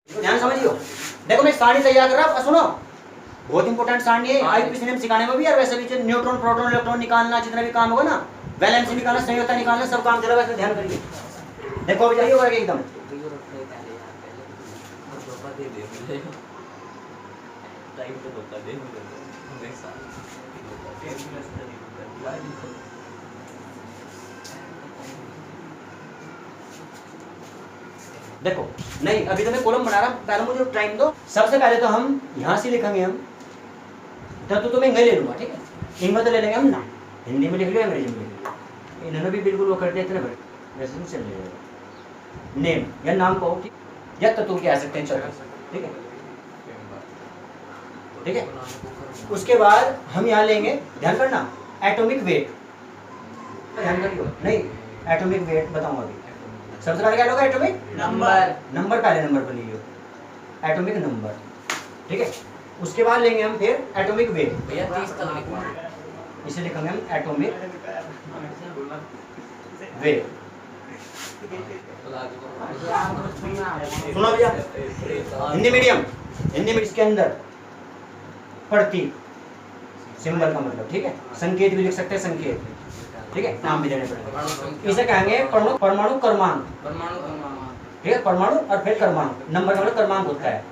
ध्यान समझियो। देखो मैं सारणी तैयार कर रहा हूँ, सुनो बहुत इंपॉर्टेंट सारणी है आईपीसी ने सिखाने में भी, और वैसे भी न्यूट्रॉन प्रोटॉन इलेक्ट्रॉन निकालना जितना भी काम होगा ना, वैलेंसी निकालना, संयोजकता निकालना, सब काम चलेगा, इसमें ध्यान करिए। देखो अभी जाइए होगा एकदम देखो नहीं, अभी तो मैं कॉलम बना रहा, पहले मुझे टाइम दो। सबसे पहले तो हम यहाँ से लिखेंगे हम, तो मैं इंग्लिश ले लूँगा, ठीक है, इंग्लिश तो ले लेंगे हम ना, हिंदी में लिख लो, अंग्रेजी में लिख लो, इन्होंने भी बिल्कुल वो कर दिया इतना वैसे चल जाएगा। नेम या नाम कहो, ठीक, या तत्व कह सकते हैं, चलो ठीक है, ठीक है। उसके बाद हम यहाँ लेंगे, ध्यान करना, एटॉमिक वेट, ध्यान करियो, नहीं एटॉमिक वेट बताऊंगा अभी। सबसे पहले क्या होगा, एटॉमिक नंबर, नंबर पहले नंबर पर लियो, एटॉमिक नंबर, ठीक है। उसके बाद लेंगे हम फिर एटॉमिक वेट, भैया 30 तक लिखवा, इसे लिखेंगे हम एटॉमिक वेट। सुनो भैया, हिंदी मीडियम, हिंदी में इसके अंदर प्रतीक, सिंबल का मतलब, ठीक है, संकेत भी लिख सकते हैं, संकेत, ठीक है, नाम भी देने पड़ेंगे। इसे कहेंगे परमाणु क्रमांक, ठीक है, परमाणु और फिर क्रमांक, नंबर का मतलब क्रमांक होता है।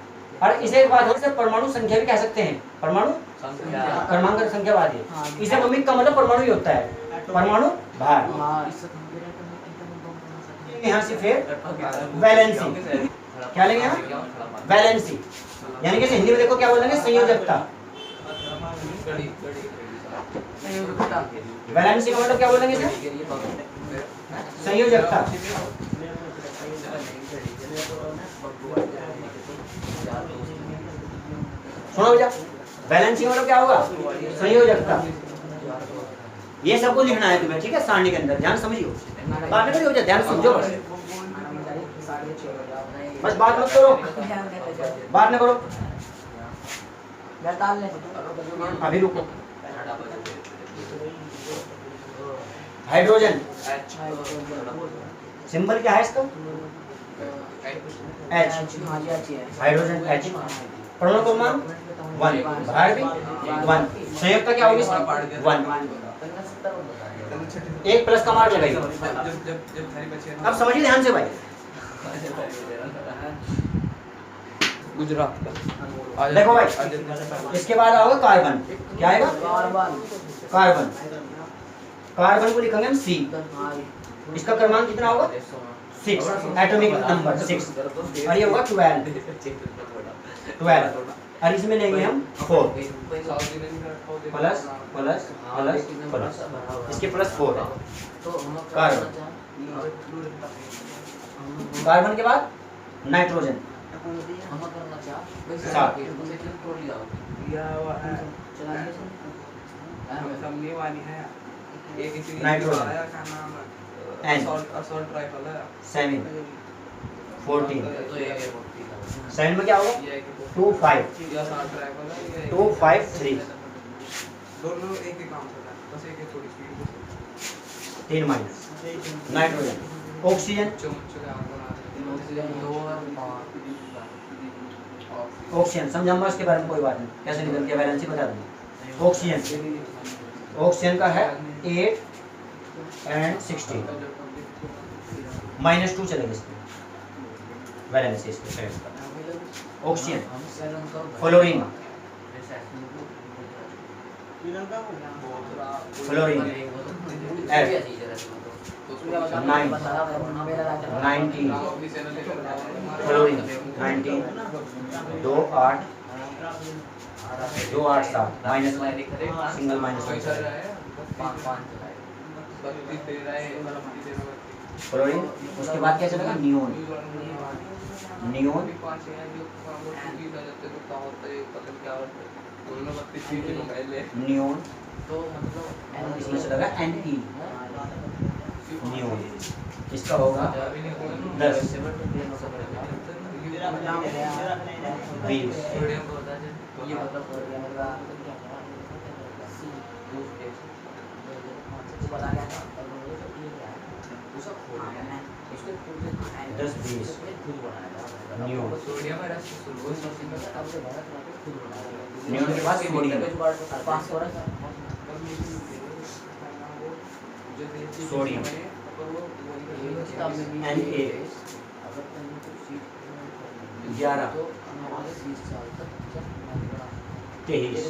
और इसे एक बात और परमाणु संख्या भी कह सकते हैं, परमाणु क्रमांक संख्या बात है। इसे अणुमिक का मतलब परमाणु ही होता है, परमाणु भार। यहाँ से फिर वैलेंसी, क्या लेंगे यहाँ, वैलेंसी, यानी कि हिंदी में देखो क्या बोलेंगे, संयोजकता। वैलेंसी का मतलब क्या बोलेंगे इसे, संयोजकता। सुनो भैया, वैलेंसी का मतलब क्या होगा, संयोजकता। ये सब कुछ लिखना है तुम्हें, ठीक है, सारणी के अंदर, ध्यान समझियो, बात नहीं करियो, ध्यान समझो बस बात मत करो, बात न करो, अभी रुको। हाइड्रोजन, सिंबल क्या है इसका, H, हाइड्रोजन H, परमाणु क्रमांक 1, भार भी 1, संयुक्ता क्या होगी इसकी 1, एक प्लस का मार्क लगाइए। अब समझिए ध्यान से भाई, गुजरात देखो भाई, इसके बाद आओगे कार्बन, क्या आएगा, कार्बन, कार्बन को लिखेंगे हम C, इसका क्रमांक कितना होगा 6, एटॉमिक नंबर 6, और ये होगा 12, और इसमें लेंगे हम 4 प्लस प्लस प्लस प्लस, इसके प्लस 4 है कार्बन। कार्बन के बाद नाइट्रोजन, नाइट्रोजन N 7 14, 7 में क्या होगा 2 5 2 5 3, 3 माइनस नाइट्रोजन। ऑक्सीजन, ऑक्सीजन समझाऊंगा इसके बारे में, कोई बात नहीं, कैसे निकल के वैलेंसी बता दूंगा। ऑक्सीजन, ऑक्सीजन का है 8 and 16, -2 चलेगा इसमें, वैलेंसी इसके। Oxygen, fluorine, fluorine F 9 19, fluorine 19, 2 8 2 8 7 minus, single minus, fluorine. उसके बाद क्या चलेगा, नियोन, नियोन नियोन, इसमें चलेगा Ne, नियोन, इसका होगा 10 20, 10-20 न्यून। न्यून के पास सोडियम, सोडियम Na 11 23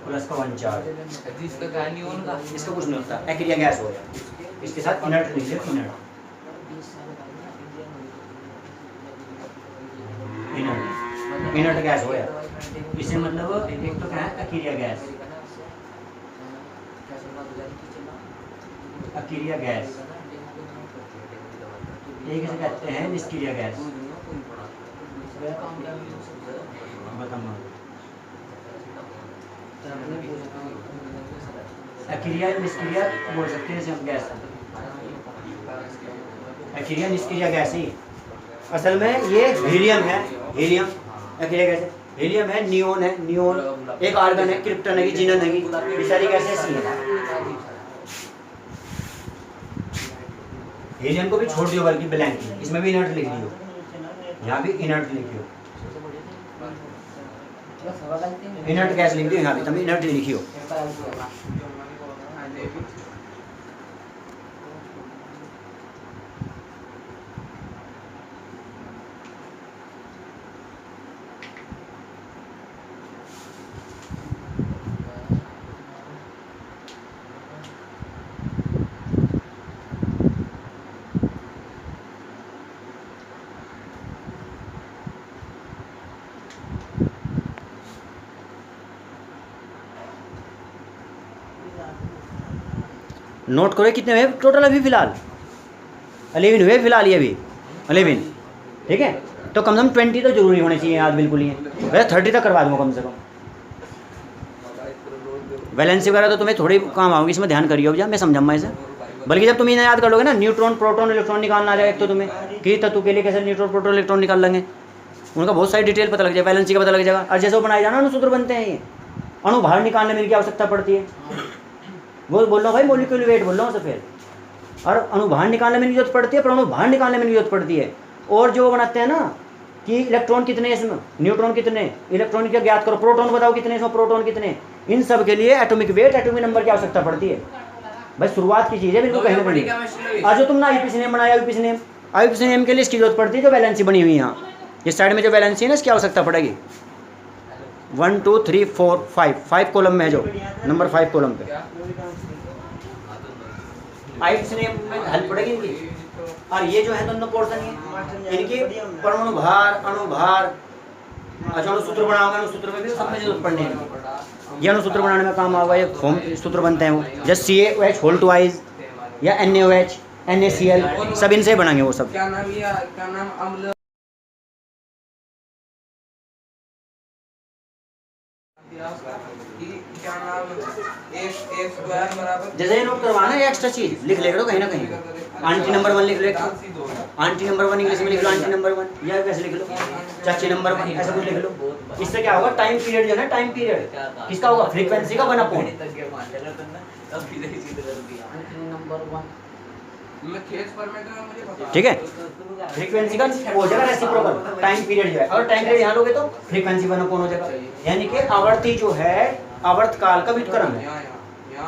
प्लस का 1 चार्ज, इसका कुछ नहीं होता, एक्रिया गैस हो गया। इसके साथ इनर्ट लिख लो, इनर्ट गैस हो गया। इससे मतलब एक तो क्या है एक्रिया गैस, अक्रिया गैस, एक इसे कहते हैं निष्क्रिय गैस। अक्रिया निष्क्रिय बोल सकते हैं हम गैस, अक्रिया निष्क्रिय गैस ही। असल में ये हीलियम है, हीलियम अक्रिया गैस है, हीलियम है, नियोन है, नियोन एक आर्गन है, क्रिप्टन है, जीनन है, ये सारी गैसें ऐसी हैं। हीलियम को भी छोड़ दियो बल्कि ब्लैंक, इसमें भी इनर्ट लिख दियो, यहाँ भी इनर्ट लिखियो, इनर्ट गैस लिख दियो, यहाँ भी तुम इनर्ट लिखियो। नोट करो कितने हुए टोटल अभी फिलहाल, 11 हुए फिलहाल, ये भी 11, ठीक है। तो कम से कम 20 तो जरूरी होने चाहिए याद, बिल्कुल ही है, वैसे 30 तक करवा दूंगा कम से कम। वैलेंसी वगैरह तो तुम्हें थोड़ी काम आओगी, इसमें ध्यान करियो भैया, मैं समझाऊंगा इसे। बल्कि जब तुम इन्हें याद कर लोगे ना, न्यूट्रॉन प्रोटॉन इलेक्ट्रॉन निकालना आ जाएगा एक तो तुम्हें, कि तत्व के लिए कैसे न्यूट्रॉन प्रोटॉन इलेक्ट्रॉन निकाल लेंगे, उनका बहुत सारी डिटेल पता लग जाए, वैलेंसी का पता लग जाएगा। और जैसे वो बनाए जाना अणुसूत्र बनते हैं, ये अणु बाहर निकालने में इनकी आवश्यकता पड़ती है। वो बोल रहा हूँ भाई, मॉलिक्यूलर वेट बोल रहा हूँ फिर, और अणु बाहर निकालने में जरूरत पड़ती है, परमाणु बाहर निकालने में जरूरत पड़ती है। और जो बनाते हैं ना कि इलेक्ट्रॉन कितने इसमें, न्यूट्रॉन कितने, इलेक्ट्रॉन क्या ज्ञात करो, प्रोटॉन बताओ कितने इसमें, प्रोटॉन कितने, इन सब के लिए एटॉमिक वेट, एटॉमिक नंबर की आवश्यकता पड़ती है। भाई शुरुआत की चीज़ है बिल्कुल, कहीं ना कहीं। आज जो तुमने आईपीसी नेम बनाया, आईपीसी नेम के लिए इसकी जरूरत पड़ती है, जो वैलेंसी बनी हुई है यहाँ इस साइड में, जो वैलेंसी है ना, इसकी आवश्यकता पड़ेगी। 1 2 3 4 5 कॉलम में है, जो नंबर 5 कॉलम पे आईपीसी नेम में हेल्प पड़ेगी इनकी। और ये जो है दोनों पोर्शन है इनकी, परमाणु भार, अणु भार, अच्छा अणुसूत्र बनाओगे, अणुसूत्र में भी सब में जरूरत पड़नी है। ये अणुसूत्र बनाने में काम आएगा, ये फॉर्म सूत्र बनते हैं वो, जैसे CaOH होल टू आइज या NaOH NaCl, सब इनसे बनाएंगे वो सब। क्या नाम, ये क्या नाम, अम्ल, क्या नाम, एक स्क्वायर बराबर, जैसे ये नोट करवाना है, एक्स्ट्रा चीज लिख लेगा कहीं ना कहीं। आंटी नंबर 1 लिख लेगा, आंटी नंबर 1 इंग्लिश में लिख लो, आंटी नंबर 1, या वैसे लिख लो, चाची नंबर 1, ऐसा कुछ लिख लो। इससे क्या होगा, टाइम पीरियड जो है, टाइम पीरियड किसका होगा, फ्रीक्वेंसी का 1/4, ठीक है। फ्रीक्वेंसी का हो जाएगा रेसिप्रोकल, टाइम पीरियड जो है, अगर टाइम पीरियड यहाँ लोगे तो फ्रीक्वेंसी 1/4 हो जाएगा। यानी कि आवर्ती जो है आवर्त काल का व्युत्क्रम है,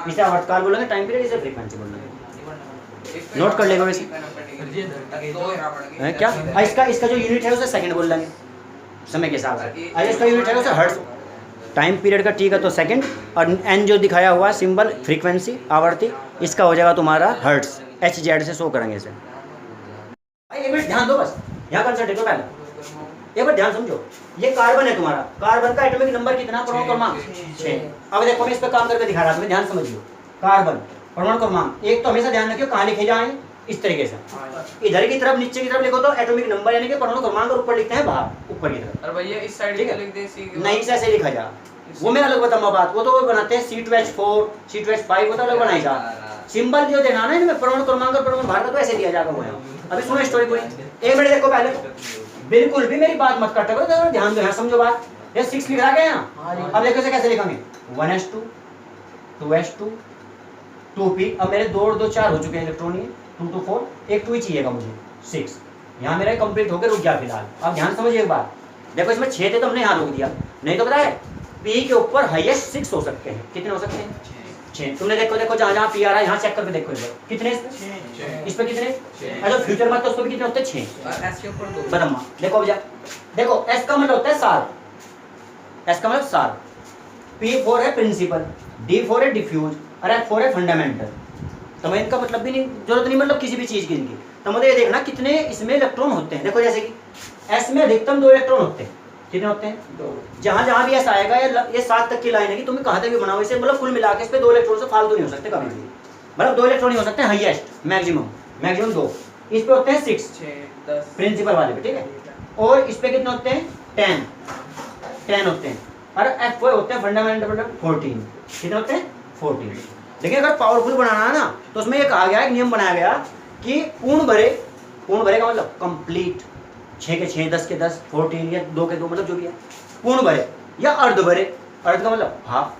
इसे आवर्त काल बोलेंगे, टाइम पीरियड इसे फ्रीक्वेंसी बोलेंगे। नोट कर लेगा वैसे क्या, इसका जो यूनिट है उसे सेकंड बोल लेंगे समय के हिसाब से। इसका यूनिट है उसे हर्ट्ज, टाइम पीरियड का टी का तो सेकंड, और एन जो दिखाया हुआ सिंबल फ्रीक्वेंसी आवर्ती, इसका हो जाएगा तुम्हारा हर्ट्ज, HZ से शो करेंगे इसे। एक मिनट ध्यान दो बस, यहाँ कंसंट्रेट करो पहले, एक बार ध्यान समझो। ये कार्बन है तुम्हारा, कार्बन का एटॉमिक नंबर कितना, परमाणु क्रमांक 6। अब देखो मैं इस पर काम करके दिखा रहा था, ध्यान समझिए। कार्बन परमाणु क्रमांक एक तो हमेशा ध्यान रखियो कहाँ लिखे जाए, इस तरीके से इधर की तरफ, नीचे की तरफ लिखो तो एटॉमिक नंबर यानी कि परमाणु क्रमांक, और ऊपर लिखते हैं बाहर ऊपर की तरफ। और भैया इस साइड ठीक है, लिख दे, नहीं ऐसे लिखा जा, वो मैं अलग बताऊंगा बात, वो तो वो बनाते हैं C2H4 C2H5, वो तो अलग बनाई जा। सिंबल जो देना ना इनमें, परमाणु क्रमांक और परमाणु भार का तो ऐसे दिया जाएगा वो। अभी सुनो स्टोरी पूरी, एक मिनट देखो पहले, बिल्कुल भी मेरी बात मत काटा करो, तो ध्यान दो यहाँ, समझो बात। ये 6 लिखा गया यहाँ, अब देखो इसे कैसे लिखेंगे, 1s2 2s2 2p। अब मेरे 2 और 2 4 हो चुके हैं इलेक्ट्रॉन, ये 2 2 4, एक 2 ही चाहिएगा मुझे 6। यहाँ मेरा कंप्लीट होकर रुक गया फिलहाल। अब ध्यान समझिए एक बात, देखो इसमें 6 थे तो हमने यहाँ रोक दिया, नहीं तो पता है p के ऊपर हाईएस्ट 6 हो सकते हैं। कितने हो सकते हैं? 6। तुमने देखो देखो जहाँ जहाँ p आ रहा है यहाँ चेक करके देखो एक बार, कितने इस पे कितने? अच्छा फ्यूचर में तो उस पर भी कितने होते हैं? 6। और एस के ऊपर 2। बदम्मा देखो भैया, देखो s का मतलब होता है सार, s का मतलब सार। p4 है प्रिंसिपल, d4 है डिफ्यूज और f4 है फंडामेंटल। तो मैं इनका मतलब भी नहीं, जरूरत नहीं मतलब किसी भी चीज की इनकी। तो मुझे ये देखना कितने इसमें इलेक्ट्रॉन होते हैं। देखो जैसे कि s में अधिकतम 2 इलेक्ट्रॉन होते हैं। कितने होते हैं? 2। जहां जहां भी s आएगा ये 7 तक की लाइन है कि तुम्हें कहां तक भी बनाओ इसे, मतलब कुल मिला के इस पे 2 इलेक्ट्रॉन से फालतू नहीं हो सकते कभी भी, मतलब 2 इलेक्ट्रॉन ही हो सकते हैं हाईएस्ट, मैक्सिमम 2। इस पे होते हैं 6 10 प्रिंसिपल वाले पे, ठीक है। और इस पे कितने होते हैं? 10 होते हैं। और f होते हैं फंडामेंटल मतलब 14। कितने होते हैं? 14। देखिए अगर पावरफुल बनाना है ना तो उसमें ये कहा गया, एक नियम बनाया गया कि पूर्ण भरे का मतलब कंप्लीट, 6 के 6, 10 के 10, 14 या 2 के 2, मतलब जो भी है पूर्ण भरे, या अर्ध भरे, अर्ध का मतलब हाफ,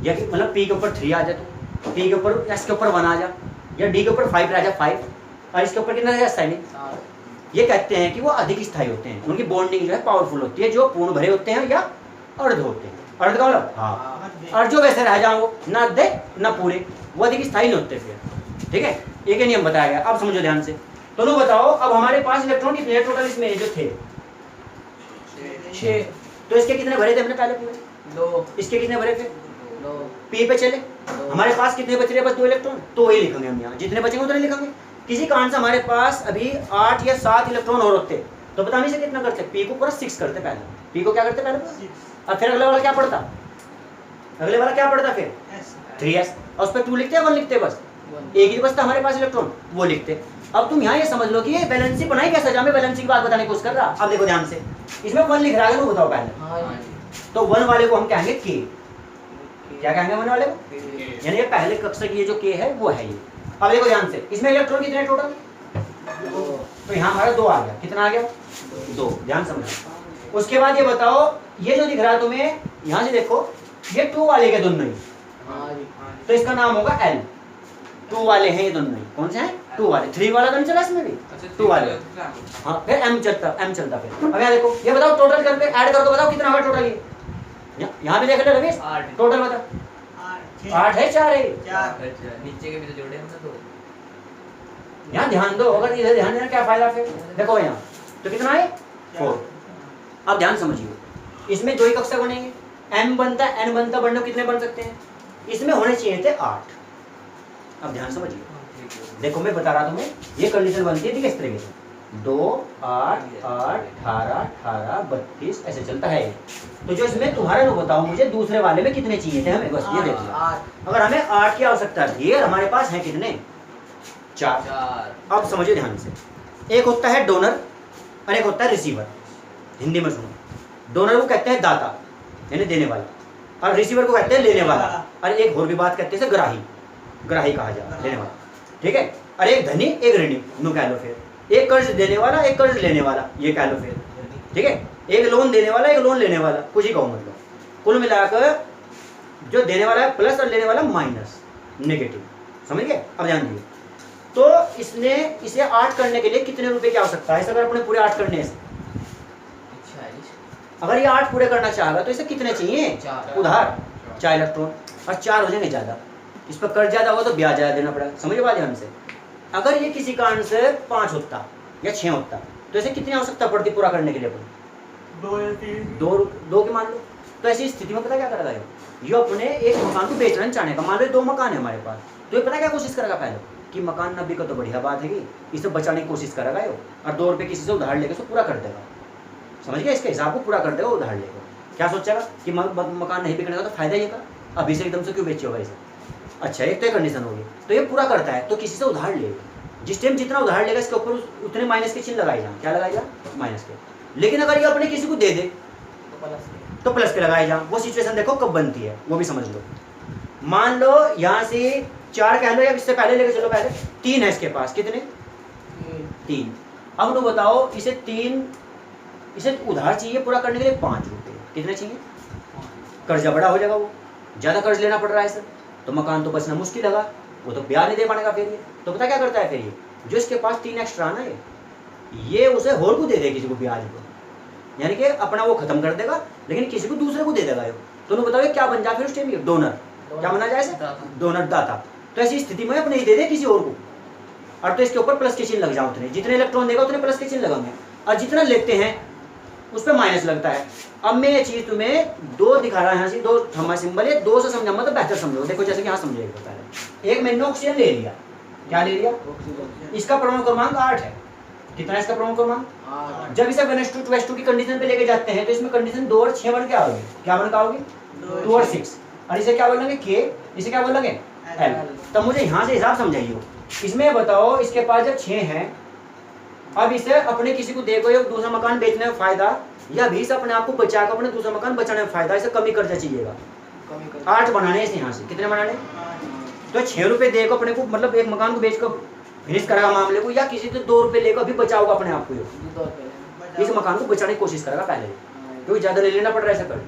या कि मतलब p के ऊपर 3 आ जाए, तो p के ऊपर s के ऊपर 1 आ जा, या d के ऊपर 5 आ जाए 5, और इसके ऊपर कितना रहेगा? 7। ये कहते हैं कि वो अधिक स्थायी होते हैं, उनकी बॉन्डिंग जो है पावरफुल होती है, जो पूर्ण भरे होते हैं या अर्ध होते हैं। अर्ध का मतलब हाफ, और जो वैसे रह जाओ ना अद्धे ना पूरे, वो अधिक स्थायी नहीं होते फिर, ठीक है। एक ही नियम बताया गया, अब समझो ध्यान से। तो लो बताओ अब हमारे पास इलेक्ट्रॉन कितने टोटल इसमें जो थे? 6। तो इसके कितने भरे थे हमने पहले पूरे? 2। इसके कितने भरे थे? 2। p पे चले, हमारे पास कितने बच रहे? बस 2 इलेक्ट्रॉन, तो वही लिखेंगे हम यहाँ, जितने बचेंगे उतने लिखेंगे। किसी कारण से हमारे पास अभी 8 या 7 इलेक्ट्रॉन और होते तो पता नहीं से कितना करते, p को पूरा 6 करते पहले, p को क्या करते पहले, और फिर अगला वाला क्या पड़ता? अगले वाला क्या पड़ता फिर? 3s, और उस पर 2 लिखते हैं 1 लिखते बस, एक ही बचता हमारे पास इलेक्ट्रॉन, वो लिखते। अब तुम यहाँ ये समझ लो कि ये बैलेंसी बनाई कैसे, जहाँ मैं बैलेंसी की बात बताने की कोशिश कर रहा। अब देखो ध्यान से, इसमें 1 लिख रहा है, वो बताओ पहले। तो 1 वाले को हम कहेंगे k, क्या कहेंगे 1 वाले को? यानी ये पहले कक्षा की ये जो k है वो है ये। अब देखो ध्यान से, इसमें इलेक्ट्रॉन कितने टोटल? 2। तो यहाँ हमारा 2 आ गया, कितना आ गया? 2। ध्यान समझो। उसके बाद ये बताओ, ये जो दिख रहा है तुम्हें यहाँ से देखो, ये 2 वाले के दोनों ही, तो इसका नाम होगा L। 2 वाले हैं ये दोनों ही, कौन से हैं? 2 वाले। 3 वाला तो नहीं चला इसमें भी, 2 वाले। हाँ फिर M चलता फिर। अब यहाँ देखो, ये बताओ टोटल करके ऐड कर दो, बताओ कितना होगा टोटल ये? यहाँ भी देख लो रवीश, टोटल बताओ। 8 है 4 है? नीचे के भी तो जोड़े हमने 2। यहाँ ध्यान दो, अगर इधर ध्यान देना क्या फायदा फिर? देखो यहाँ तो कितना है? 4। अब ध्यान समझिए, इसमें 2 ही कक्षा बनेंगे, m बनता है n बनता, बनने कितने बन सकते हैं? इसमें होने चाहिए थे 8। अब ध्यान समझिए, देखो मैं बता रहा तुम्हें, ये कंडीशन बनती है ठीक है इस तरीके से, 2 8 8 18 18 32 ऐसे चलता है। तो जो इसमें तुम्हारा लो बताओ मुझे, दूसरे वाले में कितने चाहिए थे हमें, बस ये देख लो। अगर हमें 8 की आवश्यकता थी और हमारे पास है कितने? 4। अब समझिए ध्यान से, एक होता है डोनर और एक होता है रिसीवर। हिंदी में सुनो, डोनर को कहते हैं दाता यानी देने वाला, और रिसीवर को कहते हैं लेने वाला, और एक और भी बात कहते हैं ग्राही कहा जाता है, लेने वाला, ठीक है। और एक धनी एक ऋणी, नो कह लो फिर, एक कर्ज देने वाला एक कर्ज लेने वाला, ये कह लो फिर, ठीक है। एक लोन देने वाला एक लोन लेने वाला, कुछ ही कहो मतलब। कुल मिलाकर जो देने वाला है प्लस और लेने वाला माइनस, नेगेटिव, समझ गए? अब ध्यान दीजिए, तो इसने इसे 8 करने के लिए कितने रुपए की आवश्यकता है? अगर अपने पूरे 8 करने हैं, अगर ये 8 पूरे करना चाहेगा तो इसे कितने चाहिए? उधार 4 इलेक्ट्रॉन, और 4 हो जाएंगे ज़्यादा, इस पर कर्ज ज़्यादा हुआ तो ब्याज ज़्यादा देना पड़ेगा, समझिए बात ध्यान से। अगर ये किसी कारण से 5 होता या 6 होता तो इसे कितनी आवश्यकता पड़ती पूरा करने के लिए? 2 या 3, 2 की मान लो। तो ऐसी स्थिति में पता क्या करेगा ये अपने एक मकान को बेचना चाहने का, मान लो 2 मकान है हमारे पास, तो ये पता क्या कोशिश करेगा पहले कि मकान न बिका तो बढ़िया बात है कि इसे बचाने की कोशिश करेगा ये, और 2 रुपये किसी से उधार लेकर पूरा कर देगा, समझ गया? इसके हिसाब को पूरा कर देगा उधार लेकर। क्या सोचेगा कि मकान नहीं बिकने का तो फायदा ये का, अभी से एकदम से क्यों बेचेगा इसे? अच्छा, एक तो कंडीशन होगी, तो ये पूरा करता है तो किसी से उधार लेगा, जिस टाइम जितना उधार लेगा इसके ऊपर उतने माइनस के चिन्ह लगाए जा, क्या लगाए जा? माइनस के। लेकिन अगर ये अपने किसी को दे दे तो प्लस के लगाए जा। वो सिचुएशन देखो कब बनती है वो भी समझ लो। मान लो यहाँ से 4 कह लो या इससे पहले लेके चलो, पहले 3 है इसके पास, कितने? 3। अब तो बताओ इसे उधार चाहिए पूरा करने के लिए 5 रुपये, कितने चाहिए? कर्जा बड़ा हो जाएगा, वो ज़्यादा कर्ज लेना पड़ रहा है सर, तो मकान तो बचना मुश्किल लगा, वो तो ब्याज नहीं दे पाएगा फिर ये। तो पता क्या करता है फिर ये, जो इसके पास 3 एक्स्ट्रा ना ये उसे होल को दे देगा किसी को ब्याज को, यानी कि अपना वो खत्म कर देगा लेकिन किसी को दूसरे को दे देगा ये। तो उन्होंने बताओ क्या बन जाए फिर उस टाइम ये डोनर, क्या बना जाए ऐसे, डोनर दाता। तो ऐसी स्थिति में अपने ही दे दे किसी और को, और तो इसके ऊपर प्लस के चिन्ह लग जाओ, उतने जितने इलेक्ट्रॉन देगा उतने प्लस के चिन्ह लगाएंगे, और जितना लेते हैं उस पर माइनस लगता है। अब मैं ये चीज तुम्हें दो दिखा रहा है, यहाँ से दो थम्मा सिंबल है, दो से समझाऊंगा तो बेहतर समझो। देखो जैसे कि यहाँ समझेगा पहले, एक मैंने ऑक्सीजन ले लिया, क्या ले लिया, इसका परमाणु क्रमांक 8 है। कितना है इसका परमाणु क्रमांक? जब इसे 1s2 2s2 की कंडीशन पे लेके जाते हैं तो इसमें कंडीशन 2 और 6 बन के आओगे, क्या बन के आओगे, 2 और 6, और इसे क्या बोलेंगे K, इसे क्या बोलेंगे L। तब मुझे यहाँ से हिसाब समझाइए, इसमें बताओ इसके पास जब 6 है, अब इसे अपने किसी को देखो या दूसरा मकान बेचने में फायदा, या भी इसे अपने आप को बचा कर अपने दूसरा मकान बचाने में फायदा, इसे कमी कर्जा चाहिएगा। 8 बनाने इसे, यहाँ से कितने बनाने, तो 6 रुपए देकर अपने को, मतलब एक मकान को बेचकर फिनिश करेगा मामले को, या किसी से 2 रुपए लेकर भी बचाओगा अपने आप को, इस मकान को बचाने की कोशिश करेगा पहले, क्योंकि ज्यादा ले लेना पड़ रहा है ऐसा कर,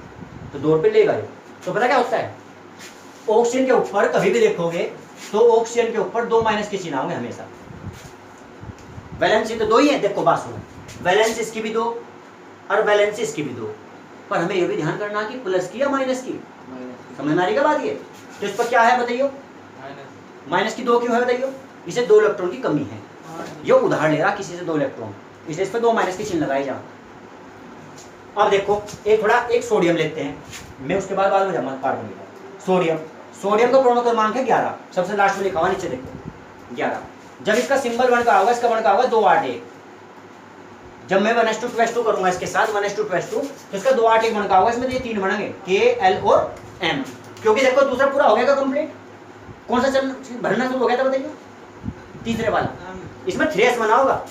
तो 2 रुपए लेगा। तो पता क्या होता है, ऑक्सीजन के ऊपर कभी भी देखोगे तो ऑक्सीजन के ऊपर 2 माइनस के चिन्ह होंगे हमेशा। वैलेंसी तो 2 ही है, देखो बात सुनो, वैलेंस इसकी भी 2 और वैलेंस इसकी भी 2, पर हमें ये भी ध्यान करना कि प्लस की या माइनस की, समझ में आ रही क्या बात ये। तो इस पर क्या है बताइए, माइनस की 2 क्यों है बताइए, इसे 2 इलेक्ट्रॉन की कमी है, ये उधार ले रहा किसी से 2 इलेक्ट्रॉन, इसलिए इस पर 2 माइनस के चिन्ह लगाए जा। अब देखो एक सोडियम लेते हैं, मैं उसके बाद में जाऊंगा कार्बन लेगा। सोडियम का परमाणु क्रमांक है 11, सबसे लास्ट में लिखा हुआ नीचे देखो 11। जब इसका सिंबल 1 का होगा, इसका 1 का होगा 281। जब मैं 1s2 2s2 करूंगा इसके साथ 1s2 2s2, तो इसका 281 1 का होगा, इसमें ये 3 बनेंगे K, L और M, क्योंकि देखो दूसरा पूरा हो गया कंप्लीट। कौन सा चल भरना शुरू हो गया था बताइए, तीसरे वाला, इसमें 3s बना होगा,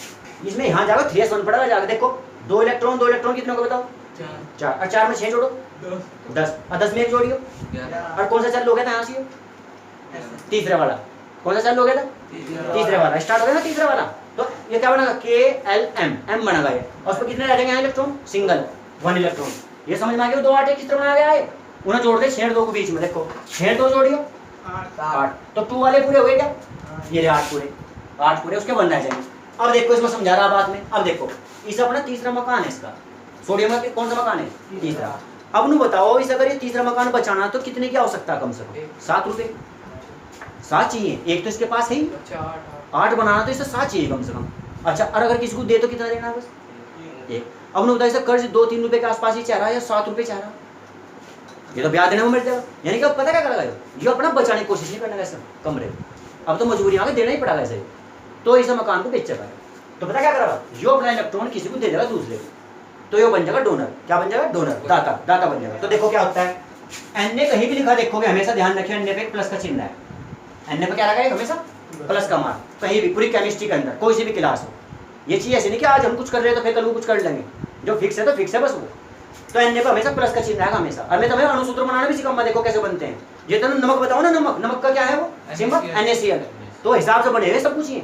इसमें यहाँ जाकर 3s1 पड़ेगा, जाकर देखो 2 इलेक्ट्रॉन कितने को बताओ, 4, और 4 में 6 जोड़ो 10, और 10 में 1 जोड़ियो, और कौन सा चल लोगे था यहाँ से, तीसरे वाला, कौन सा चल लोगे था, तीसरे वाला स्टार्ट हो गया ना तीसरा वाला। तो ये क्या बनेगा K, L, M बनेगा ये, और उस पर कितने रह जाएंगे यहाँ इलेक्ट्रॉन, सिंगल 1 इलेक्ट्रॉन। ये समझ में आ गया 281 किस तरह बनाया गया है, उन्हें जोड़ दे 6 2 के बीच में, देखो 6 2 जोड़ियो 8, तो 2 वाले पूरे हो गए क्या, ये 8 पूरे उसके बन रह जाएंगे। अब देखो इसमें समझा रहा बात में, अब देखो इस अपना तीसरा मकान है, इसका सोडियम का कौन सा मकान है, तीसरा। अब नु बताओ इस अगर ये तीसरा मकान बचाना तो कितने की आवश्यकता कम से कम, 7 रुपए, 7 चाहिए, एक तो इसके पास है ही 8 बनाना, तो इसे 7 चाहिए कम से कम। अच्छा, और अगर किसी को दे तो कितना देना, बस 1। अब नु बताओ कर्ज 2-3 रुपए के आसपास ही चाह रहा है या 7 रुपए चाह रहा, ये तो ब्याज देने में मिल जाएगा, यानी कि अब पता क्या करेगा ये अपना बचाने की कोशिश नहीं करना ऐसा कमरे, अब तो मजबूरी आगे देना ही पड़ेगा ऐसे, तो इस मकान को बेच जाएगा। तो पता क्या करेगा, यो अपना इलेक्ट्रॉन किसी को दे देगा दूसरे को, तो ये बन जाएगा डोनर, क्या बन जाएगा, डोनर, दाता बन जाएगा। तो देखो क्या होता है, एन कहीं भी लिखा देखोगे हमेशा ध्यान रखिए, एन पे प्लस का चिन्ह है, एन पे क्या लगा हमेशा प्लस का मार्क, कहीं भी पूरी केमिस्ट्री के अंदर कोई सी भी क्लास हो, ये चीज ऐसी नहीं कि आज हम कुछ कर रहे हैं तो फिर कल वो कुछ कर लेंगे, जो फिक्स है तो फिक्स है बस वो। तो एन पे हमेशा प्लस का चिन्ह रहेगा हमेशा। और मैं तुम्हें अणुसूत्र बनाना भी सिखाऊंगा, देखो कैसे बनते हैं। ये तो नमक बताओ ना, नमक का क्या है वो सिंबल NaCl, तो हिसाब से बने हुए सब कुछ ही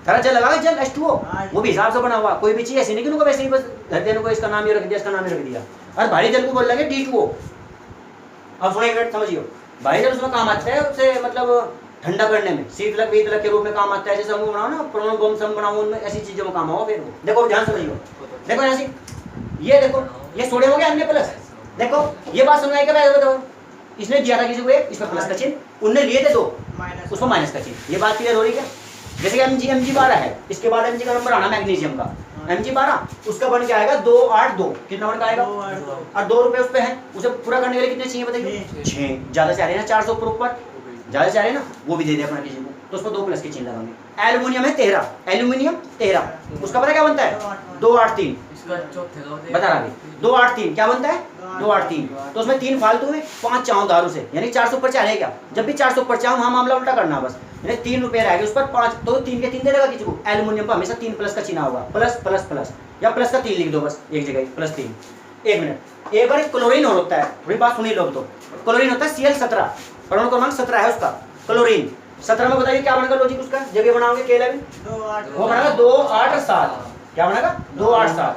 सारा जल लगा जल H2O, वो भी हिसाब से बना हुआ, कोई भी चीज ऐसी नहीं कि उनको वैसे ही बस धर देने को इसका नाम ये रख दिया इसका नाम ये रख दिया। और भारी जल को बोल लेंगे D2O। अब सुनो एक मिनट समझियो, भारी जल उसमें काम आता है, उससे मतलब ठंडा करने में, शीतलक वीतलक के रूप में काम आता है, जैसे हम बनाओ ना परमाणु बम सम बनाओ, उनमें ऐसी चीजों में काम आओ। फिर देखो ध्यान समझियो, देखो यहाँ से ये देखो ये सोडियम हो गया Na+, देखो ये बात समझ आई क्या बताओ, इसने दिया था किसी को एक, इसमें प्लस का चिन्ह, उनने लिए थे 2, उसको माइनस का चिन्ह, ये बात क्लियर हो रही है। जैसे कि Mg12 है, इसके बाद Mg का नंबर आना मैग्नीशियम का, Mg12 उसका बन के आएगा 282, कितना बन के आएगा, और 2 रुपए उस पे है, उसे पूरा करने के लिए कितने चाहिए बताइए, 6, ज्यादा चाह रहे हैं ना 400 ऊपर ज्यादा चाह रहे हैं ना, वो भी दे दे अपना किसी को, तो उस पर 2 प्लस के चिन्ह लगाएंगे। एल्युमिनियम है 13, एल्युमिनियम 13, उसका पता क्या बनता है 283, बता रहा 283 क्या बनता है 283, तो उसमें 3 फालतू में 5 चाहो दारू से, यानी 400 ऊपर चाह रहे क्या, जब भी 400 ऊपर चाहो वहाँ मामला उल्टा करना बस, यानी 3 रुपए रहेगा उस पर 5, तो 3 के 3 दे देगा किसी को। एल्युमिनियम पर हमेशा 3 प्लस का चिन्ह होगा, प्लस प्लस प्लस, या प्लस का 3 लिख दो बस एक जगह +3। एक मिनट, एक बार क्लोरीन और होता है, थोड़ी बात सुनी लोग, तो क्लोरीन होता है Cl17, परमाणु क्रमांक 17 है उसका, क्लोरीन 17 में बताइए क्या बनेगा लॉजिक उसका, जब ये बनाओगे K11 वो बनेगा 2 8 7, क्या बनेगा 2 8 7,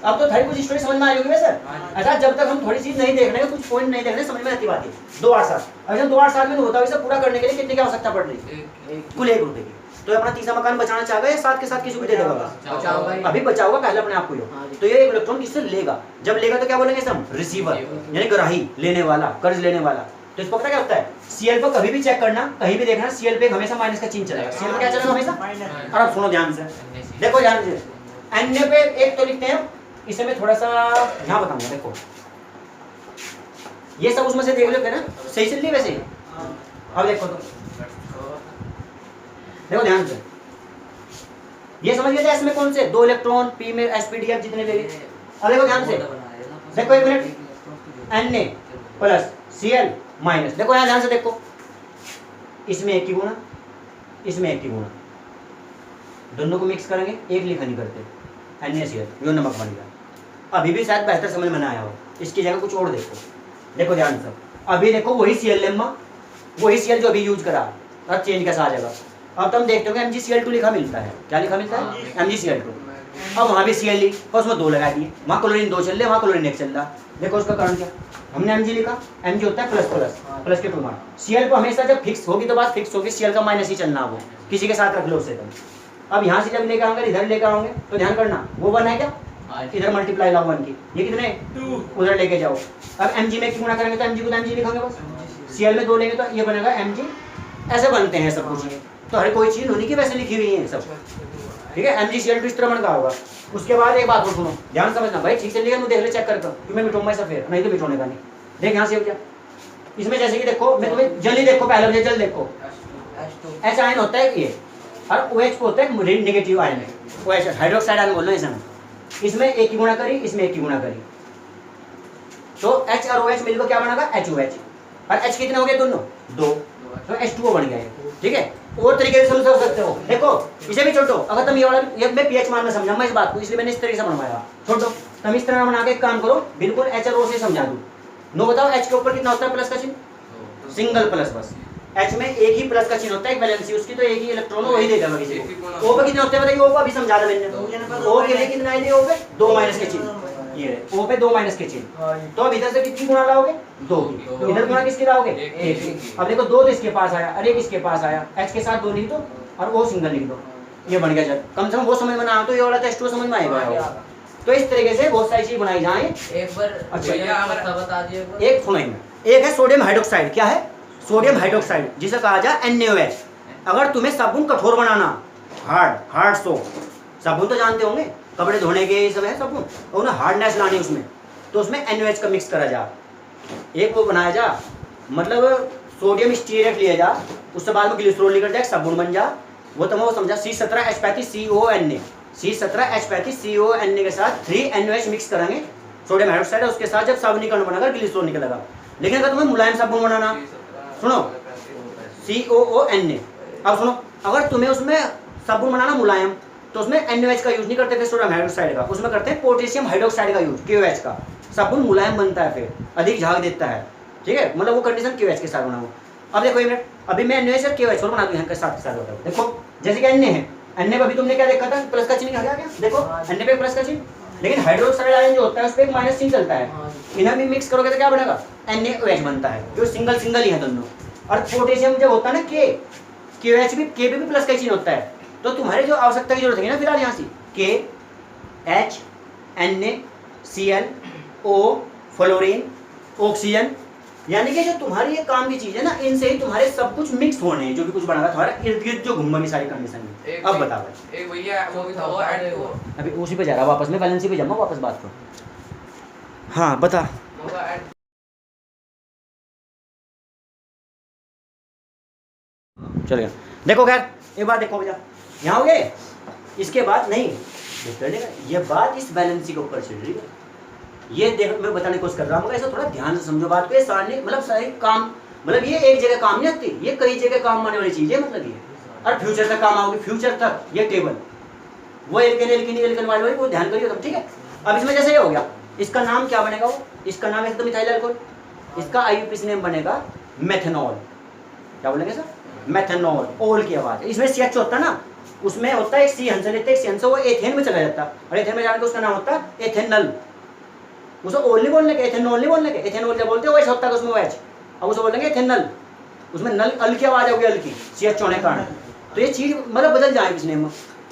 अब तो थोड़ी कुछ स्टोरी समझ में आ रही होगी सर। अच्छा, जब तक हम थोड़ी चीज नहीं देख रहे हैं, कुछ पॉइंट नहीं देख रहे, समझ में आती बात है। 2 8 7 अब जब 2 8 7 में होता है, इसे पूरा करने के लिए कितने की आवश्यकता पड़ रही है? कुल 1 रुपए की। तो अपना तीसरा मकान बचाना चाहेगा या साथ के साथ किसी को दे देगा? अभी बचाओगा पहले अपने आप को ही। तो ये एक इलेक्ट्रॉन किससे लेगा? जब लेगा तो क्या बोलेंगे हम? रिसीवर, यानी ग्राही, लेने वाला, कर्ज लेने वाला। तो इसको पता क्या होता है? सीएल पर कभी भी चेक करना, कहीं भी देखना, सीएल पे हमेशा माइनस का चिन्ह चलेगा। सीएल पे क्या चलेगा हमेशा? और अब सुनो ध्यान से, देखो ध्यान से, अन्य पे एक तो लिखते हैं, इसे मैं थोड़ा सा यहाँ बताऊंगा। देखो ये सब उसमें से देख लो ना, सही चल रही है वैसे। अब देखो तो देखो ध्यान से, ये समझ गए इसमें कौन से 2 इलेक्ट्रॉन, पी में एसपीडीएफ जितने ले लिए। अब देखो ध्यान से, देखो 1 minute, Na plus Cl minus, देखो यहाँ ध्यान से देखो, इसमें 1 की गुणा, इसमें 1 की गुणा, दोनों को मिक्स करेंगे, एक लिखा नहीं करते, NaCl, यो नमक बन गया। अभी भी शायद बेहतर समझ में ना आया हो, इसकी जगह कुछ और देखो। देखो ध्यान से, अभी देखो वही Cl लेम्मा, वही Cl जो अभी यूज करा, अब चेंज कैसा आ जाएगा। अब तुम देखते हो कि MgCl2 लिखा मिलता है, क्या लिखा मिलता है? MgCl2। अब वहाँ भी Cl ली और उसमें 2 लगा दिए, वहाँ क्लोरीन 2 चल रहे, वहाँ क्लोरीन 1 चल रहा। देखो उसका कारण क्या? हमने Mg लिखा, Mg होता है प्लस प्लस, प्लस के 2 मान। Cl को हमेशा जब फिक्स होगी तो बात फिक्स होगी, Cl का माइनस ही चलना, वो किसी के साथ रख लो उसे तुम। अब यहाँ से जब लेकर आओगे, इधर लेकर आओगे तो ध्यान करना, वो 1 है क्या? इधर मल्टीप्लाई लाओ 1 की, ये कितने? 2, उधर लेके जाओ। अब Mg में गुणा करेंगे तो Mg को Mg लिखांगे बस, Cl में 2 लेंगे तो ये बनेगा Mg। ऐसे बनते हैं सब कुछ, तो हर कोई चीज होनी की वैसे लिखी हुई है सब, ठीक है। MgCl2 इस तरह बन का होगा। उसके बाद एक बात और सुनो, ध्यान समझना भाई, ठीक से लिखा मुझे देख ले, चेक करके कि मैं मिटाऊंगा ऐसा, फिर नहीं तो मिटाने का नहीं। देख यहाँ से हो क्या, इसमें जैसे कि देखो, मैं तुम्हें जल्दी देखो, पहले मुझे जल्द देखो, H आयन होता है ये, और OH को होता है नेगेटिव आयन है, OH हाइड्रोक्साइड आयन बोलना है इसमें 1 की गुणा करी, इसमें 1 की गुणा करी, तो H और OH मिलकर क्या बनेगा? HOH। और H कितने हो गए दोनों? 2, तो H2O बन गया, ठीक है। और तरीके से समझ सकते हो, देखो इसे भी छोड़ दो। अगर तुम ये वाला, ये मैं pH मान में समझा मैं इस बात को, इसलिए मैंने इस तरीके से बनवाया, छोड़ दो। तुम इस तरह बना के एक काम करो, बिल्कुल H और O से समझा दूं। नो बताओ H के ऊपर कितना होता है प्लस का चिन्ह? सिंगल प्लस, बस H में एक ही प्लस का चिन्ह होता है, एक वैलेंसी उसकी, तो एक ही इलेक्ट्रॉन वही देगा किसी को। O पे कितने होते हैं बताइए? O को अभी समझा दो मैंने, O के लिए कितना है? O पे 2 माइनस के चिन्ह, ये O पे 2 माइनस के चिन्ह। तो अब इधर से कितनी गुणा लाओगे? 2 की। इधर गुणा किसकी लाओगे? 1 की। अब देखो 2 तो इसके पास आया, अरे किसके पास आया? H के साथ 2 लिख दो और O सिंगल लिख दो, ये बन गया। जब कम से कम वो समझ में ना आए तो ये वाला तो H2 समझ में आएगा। तो इस तरीके से बहुत सारी चीज बनाई जाए। एक बार अच्छा बता दिए, एक सुनाइए, एक है सोडियम हाइड्रोक्साइड। क्या है? सोडियम हाइड्रोक्साइड, जिसे कहा जाए NaOH। अगर तुम्हें साबुन कठोर बनाना, हार्ड सोप, साबुन तो जानते होंगे, कपड़े धोने के सब है साबुन, और उन्हें हार्डनेस लानी उसमें, तो उसमें NaOH का मिक्स करा जा, एक वो बनाया जा, मतलब सोडियम स्टीरेट लिया जा, उससे बाद में ग्लिसरॉल निकल जाए, साबुन बन जा। वो तुम वो समझा, C17H35CONa, C17H35CONa के साथ 3NaOH मिक्स करेंगे, सोडियम हाइड्रोक्साइड, उसके साथ जब साबुन निकलना बनाकर ग्लिसरॉल निकलेगा। लेकिन अगर तुम्हें मुलायम साबुन बनाना, सुनो COONa, अब सुनो, अगर तुम्हें उसमें साबुन बनाना मुलायम, तो उसमें NaOH का यूज नहीं करते थे, सोडियम हाइड्रोक्साइड का, उसमें करते हैं पोटेशियम हाइड्रोक्साइड का यूज, KOH का। साबुन मुलायम बनता है, फिर अधिक झाग देता है, ठीक है, मतलब वो कंडीशन KOH के साथ बना हुआ। अब देखो 1 मिनट, अभी मैं NaOH और KOH बना दूं यहाँ के साथ बताओ। देखो जैसे कि Na है, Na पे अभी तुमने क्या देखा था? प्लस का चिन्ह हटा गया, देखो Na पे प्लस का चिन्ह, लेकिन हाइड्रोक्साइड आयन जो होता है उस पे एक माइनस चिन्ह चलता है। इन्हें भी मिक्स करोगे तो क्या बनेगा? NaOH बनता है, जो सिंगल ही है दोनों। और पोटेशियम जब होता है ना KOH भी, K पे भी प्लस का चिन्ह होता है। तो तुम्हारे जो आवश्यकता की जरूरत है ना फिलहाल यहाँ से KH NaCl O fluorine oxygen, यानी कि जो तुम्हारी ये काम की चीज है ना, इनसे ही तुम्हारे सब कुछ मिक्स होने हैं, जो भी कुछ बना रहा तुम्हारा इर्द गिर्द जो घूमने सारी कंडीशन है। अब बताओ, एक भैया वो भी था, वो ऐड वो अभी उसी पे जा रहा, वापस में बैलेंसी पे जाऊंगा, वापस बात करो। हाँ बता, होगा ऐड। चलेगा। देखो खैर एक बात देखो भैया, यहाँ हो गए, इसके बाद नहीं ये बात इस बैलेंसी के ऊपर चल रही है। ये देख मैं बताने की कोशिश कर रहा हूँ, ऐसा थोड़ा ध्यान से समझो बात को। ये सारे मतलब सारे काम, मतलब ये एक जगह काम नहीं आती, ये कई जगह काम आने वाली चीज है, मतलब ये और फ्यूचर तक काम आओगे, फ्यूचर तक ये टेबल वो एल्केन वाले वो ध्यान करिए तुम, ठीक है। अब इसमें जैसे ये हो गया, इसका नाम क्या बनेगा? वो इसका नाम है तो मिथाइल अल्कोहल, इसका IUPAC नेम बनेगा मेथनॉल। क्या बोलेंगे सर? मेथनॉल, ओल की आवाज, इसमें CH होता है ना, उसमें होता है एक सी हंस लेते हैं, एक सी हंस वो एथेन में चला जाता है, और एथेन में जाने के उसका नाम होता है एथेनल। उसे ओनली बोलने के, एथेनॉल नहीं बोलने के, एथेनॉल जब बोलते हो वैसे होता है उसमें वेज, अब उसे बोलेंगे एथेनल, उसमें नल अल की आवाज होगी, अल की सी एच होने के कारण। तो ये चीज मतलब बदल जाए इस नेम में।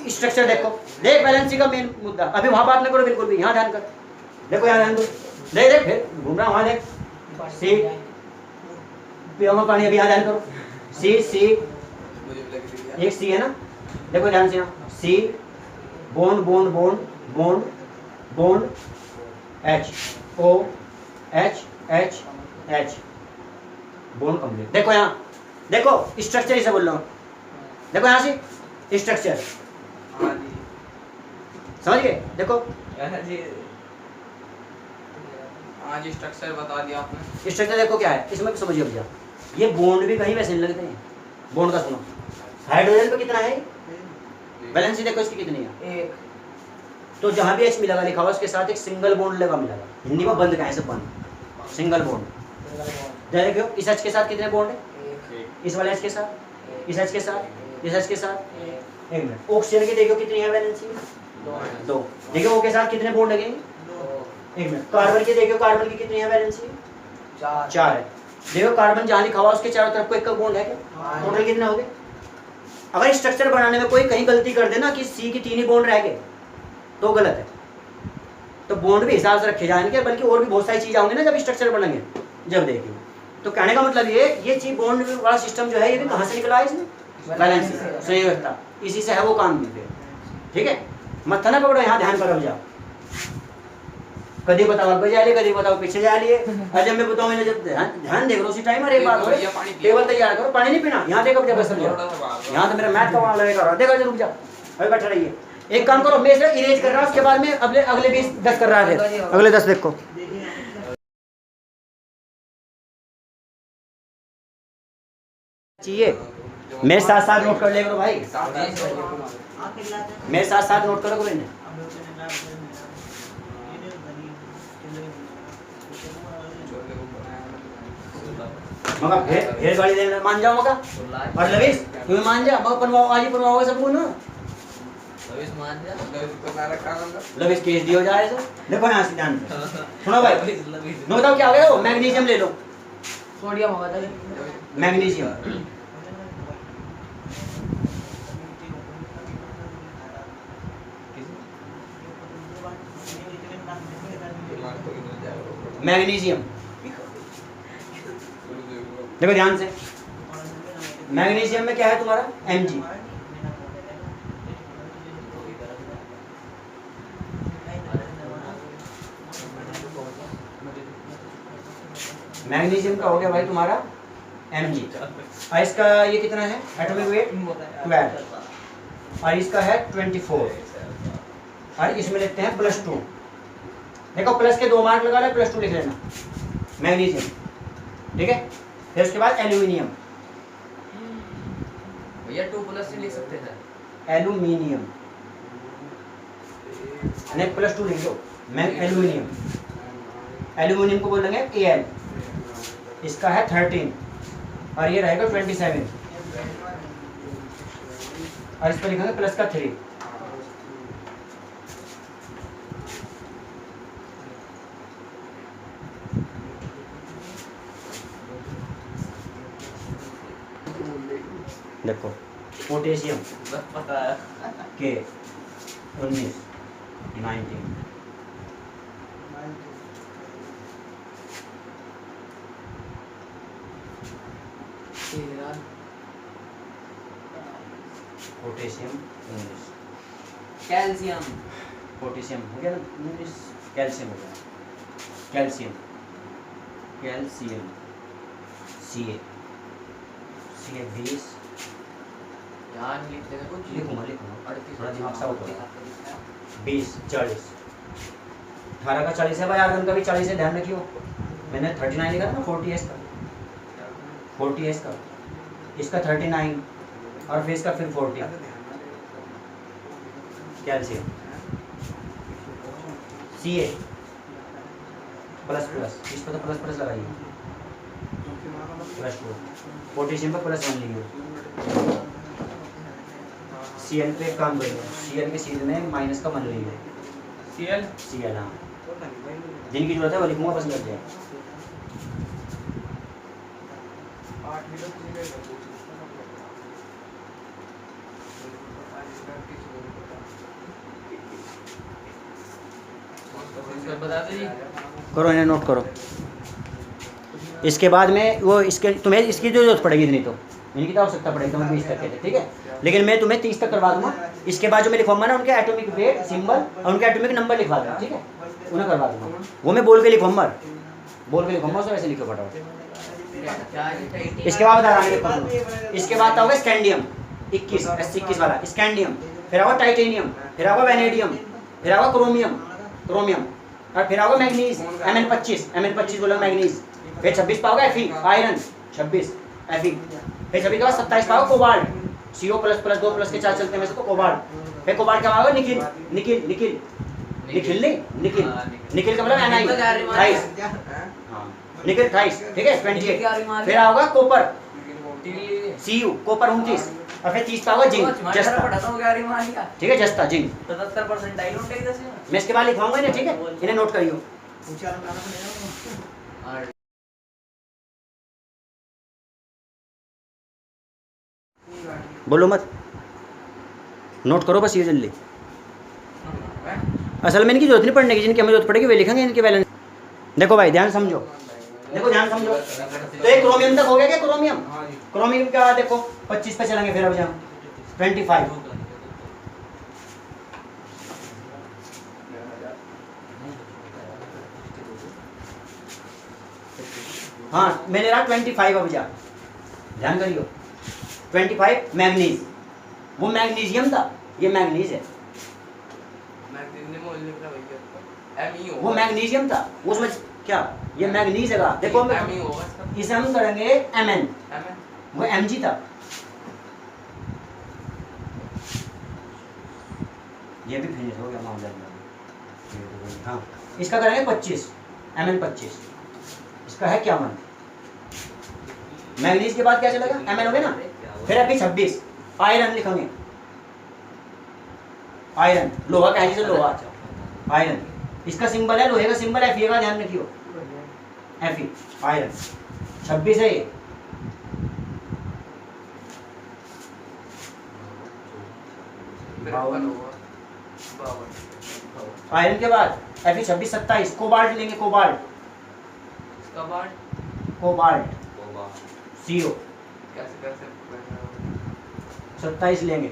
स्ट्रक्चर देखो, देख वैलेंसी का मेन मुद्दा, अभी वहां बात नहीं करो बिल्कुल भी, यहाँ ध्यान कर, देखो यहाँ ध्यान दो, देख देख फिर घूम रहा वहां देख, सी पियोगा पानी, अभी यहाँ ध्यान करो, सी सी एक सी है ना, देखो ध्यान से यहाँ C bond bond bond bond bond H O H H H bond complete. देखो यहाँ देखो स्ट्रक्चर इसे बोल रहा हूँ, देखो यहाँ से स्ट्रक्चर समझ गए, देखो हाँ जी स्ट्रक्चर बता दिया आपने। स्ट्रक्चर देखो क्या है, इसमें समझिए भैया, ये बॉन्ड भी कहीं वैसे नहीं लगते हैं, बॉन्ड का सुनो, हाइड्रोजन पे कितना है, वैलेंसी देखो इसकी कितनी है, एक। तो जहां भी एच मिलेगा लिखा हुआ उसके साथ एक सिंगल बॉन्ड लगा मिलेगा, हिंदी में बंद कहें से बंद, सिंगल बॉन्ड। देखो इस एच के साथ कितने बॉन्ड है, इस वाले एच के साथ, इस एच के साथ, इस एच के साथ, एक मिनट, ऑक्सीजन की देखो कितनी है वैलेंसी, दो। देखो ओ के साथ कितने बॉन्ड लगेंगे, एक मिनट, कार्बन की देखो, कार्बन की कितनी है वैलेंसी, चार है। देखो कार्बन जहाँ लिखा हुआ उसके चारों तरफ को एक का बॉन्ड है क्या, टोटल कितने हो गए। अगर स्ट्रक्चर बनाने में कोई कहीं गलती कर देना कि सी की 3 ही बॉन्ड रह गए तो गलत है, तो बॉन्ड भी हिसाब से रखे जाएंगे, बल्कि और भी बहुत सारी चीजें होंगी ना जब स्ट्रक्चर बनेंगे, जब देखिए। तो कहने का मतलब ये चीज बॉन्ड वाला सिस्टम जो है ये भी कहाँ से निकला है, इसमें वैलेंसी संयोजकता, इसी से है वो काम भी। ठीक है, मत ना पकड़ो, यहाँ ध्यान करो जाओ, कभी बताओ आगे जा लिए, कभी बताओ पीछे जा लिए, और जब मैं बताऊं मैंने जब ध्यान देख लो उसी टाइम, और एक बात हो टेबल तैयार करो, पानी नहीं पीना, यहाँ देखो जब समझो, यहाँ तो मेरा मैथ का वहाँ लगेगा, देखो रुक जाओ, अभी बैठा रहिए। एक काम करो, मैं इसे इरेज कर रहा हूँ, उसके बाद में अगले 20-10 कर रहा है, अगले 10 देखो चाहिए, मेरे साथ साथ नोट कर ले करो भाई, मेरे साथ साथ नोट करो कोई नहीं। मगर फिर गाड़ी देने मान जाओ मगर, और लविश तुम्हें मान जा, मगर बनवाओ आज ही बनवाओगे सबको ना, लविश मान जा, लविश को मैं रखा लूंगा, लविश केस दियो जाए सो। देखो यहाँ से ध्यान सुनो भाई, मैं बताओ क्या हो गया, वो मैग्नीशियम ले लो, सोडियम होगा था, मैग्नीशियम मैग्नीशियम, देखो ध्यान से, मैग्नीशियम में क्या है तुम्हारा Mg, मैग्नीशियम का हो गया भाई तुम्हारा Mg, और इसका ये कितना है एटॉमिक वेट 12, और इसका है 24, और इसमें लिखते हैं +2। देखो प्लस के 2 मार्क लगा रहे, +2 लिख लेना मैग्नीशियम, ठीक है। फिर उसके बाद एल्यूमिनियम, भैया 2+ से लिख सकते थे, एल्यूमिनियम ने +2 लिख दो, एल्यूमिनियम, एल्यूमिनियम को बोलेंगे Al, इसका है 13, और ये रहेगा 27, और इस पर लिखेंगे प्लस का 3। देखो पोटेशियम के 19 पोटेशियम 19, कैल्शियम, पोटेशियम हो गया ना 19, कैल्शियम हो गया, कैल्शियम कैल्शियम Ca 20, यहाँ नहीं लिखते हैं कुछ, लिखूंगा थोड़ा दिमाग सा होता है, 20 40, 18 का 40 है भाई, आर्गन का भी 40 है, ध्यान रखियो, मैंने 39 लिखा था ना, 40 है इसका, 40 है इसका, इसका 39, और फिर इसका फिर 40, कैल्शियम Ca प्लस, इस पर तो प्लस लगाइए, +2, पोटेशियम पर +1 लिखिए, Cl पे एक काम करिए, Cl के सीरीज में माइनस का मान लीजिए, Cl Cl हाँ, जिनकी जरूरत है वो लिखूंगा, बस लग जाए। बता दो जी। करो, इन्हें नोट करो। इसके बाद में वो इसके तुम्हें इसकी जो जरूरत पड़ेगी नहीं, तो इनकी तो आवश्यकता पड़ेगी, तुम्हें 20 तक के थे, ठीक है, लेकिन मैं तुम्हें 30 तक करवा दूंगा। इसके बाद जो मैं लिखवाऊंगा ना, उनके एटॉमिक वेट, सिंबल और उनके एटॉमिक नंबर लिखवा दूंगा, ठीक है, उन्हें करवा दूंगा। वो मैं बोल के लिखवाऊंगा, बोल के लिखवाऊंगा, उसको ऐसे लिखो फटाफट। इसके बाद आगे लिखो, इसके बाद होगा स्कैंडियम 21 21 वाला स्कैंडियम, फिर होगा टाइटेनियम, फिर होगा वेनेडियम, फिर होगा क्रोमियम क्रोमियम, और फिर होगा मैग्नीज Mn25 बोला मैग्नीज, फिर 26 पाओगे Fe आयरन 26 Fe, फिर 26 के बाद 27 पाओगे कोबाल्ट CO++ 2+ के 4 चलते हैं वैसे तो कोबाल्ट, फिर कोबाल्ट क्या होगा निकिल निकिल निकिल निकिल नहीं निकिल निकिल का मतलब Ni थाइस, हाँ निकिल थाइस, ठीक है 28, फिर आओगा कॉपर Cu कॉपर 29, और फिर 30 पाओगे जिंक जस्ता, ठीक है जस्ता जिंक। 77% मैं इसके बाद लिखवाऊंगा इन्हें, ठीक है, इन्हें नोट करियो। बोलो मत, नोट करो बस ये जल्दी। असल में इनकी जरूरत नहीं पड़ने की, जिनकी हमें जरूरत पड़ेगी वे लिखेंगे इनके बैलेंस। देखो भाई ध्यान समझो, देखो ध्यान समझो, तो एक क्रोमियम तक हो गया क्या? क्रोमियम क्रोमियम क्या, देखो 25 पे चलेंगे, फिर अब जहाँ 25, हाँ मैंने रहा 25, अब जा ध्यान करियो 25 मैग्नीज, वो मैग्नीशियम था, ये मैग्नीज है, वो मैग्नीशियम था, उसमें क्या ये मैग्नीज है, देखो इसे हम करेंगे Mn, वो Mg था, ये भी फिनिश हो गया मामला। हाँ इसका करेंगे 25 Mn25, इसका है क्या मन, मैग्नीज के बाद क्या चलेगा Mn हो गया ना, फिर अभी 26 आयरन लिखेंगे, आयरन लोहा का है जैसे लोहा, आयरन इसका सिंबल है, लोहे का सिंबल है Fe का, ध्यान रखियो Fe आयरन 26 है ये। आयरन के बाद Fe 26 27 कोबाल्ट लेंगे, कोबाल्ट कोबाल्ट CO 27 लेंगे,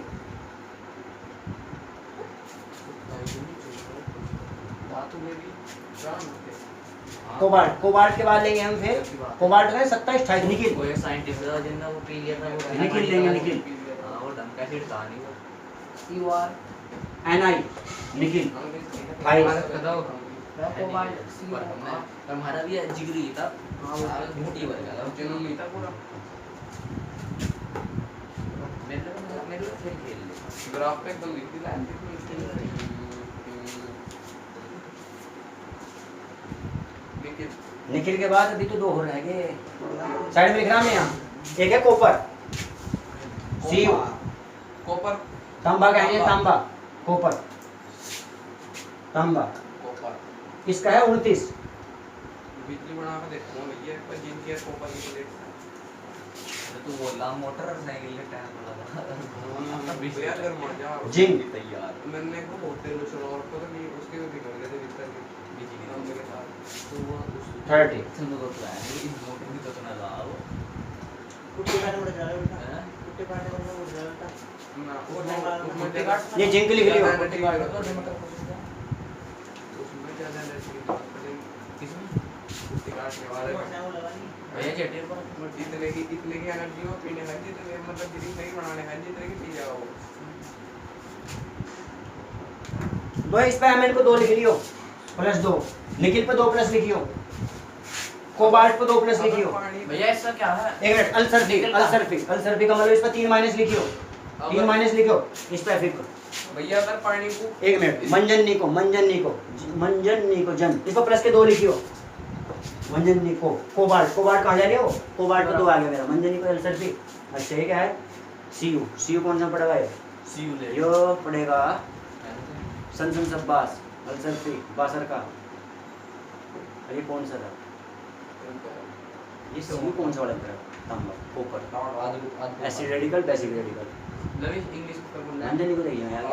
कोबाल्ट कोबाल्ट के बाद लेंगे हम फिर कोबाल्ट का 27 28 निकिल, कोई साइंटिस्ट था जिन्होंने वो पी लिया था, वो निकिल लेंगे, निकिल हां वो ढंग का एसिड था नहीं, वो Ni निकिल 28 हमारा भी जिगरी था, मोटी वर्ग का जुनून नहीं था पूरा, मेरे को फिर खेल ले ग्राफ पे एकदम लिख दिया निकिल के बाद अभी तो दो हो रहे हैं, साइड में लिख रहा मैं यहाँ, एक है कॉपर Cu, कॉपर तांबा का है, तांबा कॉपर तांबा, कॉपर इसका है 29, बिजली बना के देखो भैया, पर जिनके कॉपर की प्लेट तो वो ला मोटर साइकिल के टायर वाला भैया अगर मजा जिंक तैयार, मैंने को होटल और तो नहीं उसके भी कर गए थे भीतर के बिजली नाम के साथ, तो वो 30 सुन दो तो है ये मोटर भी तो सुना ला वो कुत्ते काटने पड़ जा रहा है, कुत्ते काटने पड़ जा रहा है ना वो उसमें काट ये जिंक लिख लियो, उसमें ज्यादा नहीं किसमें कुत्ते काटने वाले भैया चेटियर पर इतने की एनर्जी हो पीने का, जितने मतलब ड्रिंक नहीं बनाने का, जितने की पी जाओ तो इस पे Mn को 2 लिख लियो +2, निकिल पे 2+ लिखियो, कोबाल्ट पे 2+ लिखियो, भैया इसका क्या है, एक मिनट अल्सरफिक का मतलब इस पे 3- लिखियो, 3- लिखियो, इस पे Fe भैया अगर पानी को एक मिनट मंजन निको जन, इसको प्लस के 2 लिखियो, मंजन निको कोबाल्ट कहाँ जा रहा है, वो कोबाल्ट पे 2 आ गया मेरा, मंजन निको अल्सरफिक, अच्छा ये क्या है Cu कौन सा पड़ा हुआ है सी यू ले यो पड़ेगा सन सब्बास अलसल्फी बासर का। और ये कौन सा था? ये सी कौन सा वाला था? तांबा copper acid radical basic radical lavish English को बोलना ध्यान देने को देखिए यार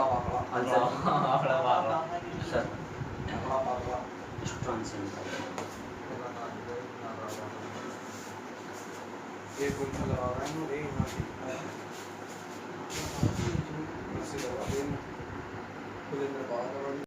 आंसर सर ट्रांसेंड ये कौन सा लगा रहा है मुझे यहाँ से लगा देना खुद अंदर बात करो